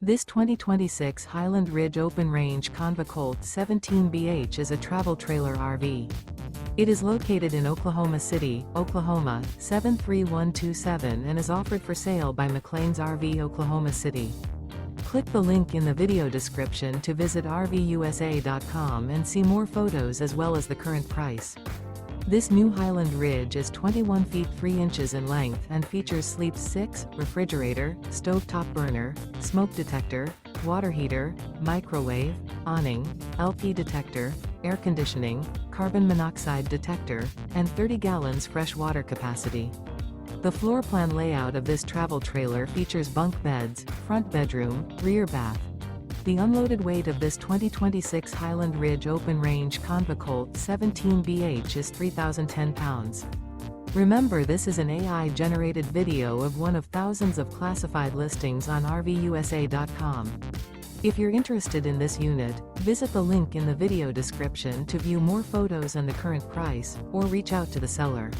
This 2026 Highland Ridge Open Range CONV COLT 17BH is a travel trailer RV. It is located in Oklahoma City, Oklahoma, 73127 and is offered for sale by McClain's RV Oklahoma City. Click the link in the video description to visit RVUSA.com and see more photos as well as the current price. This new Highland Ridge is 21 feet 3 inches in length and features sleep 6, refrigerator, stovetop burner, smoke detector, water heater, microwave, awning, LP detector, air conditioning, carbon monoxide detector, and 30 gallons fresh water capacity. The floor plan layout of this travel trailer features bunk beds, front bedroom, rear bath. The unloaded weight of this 2026 Highland Ridge Open Range CONV COLT 17BH is 3,010 pounds. Remember, this is an AI-generated video of one of thousands of classified listings on RVUSA.com. If you're interested in this unit, visit the link in the video description to view more photos and the current price, or reach out to the seller.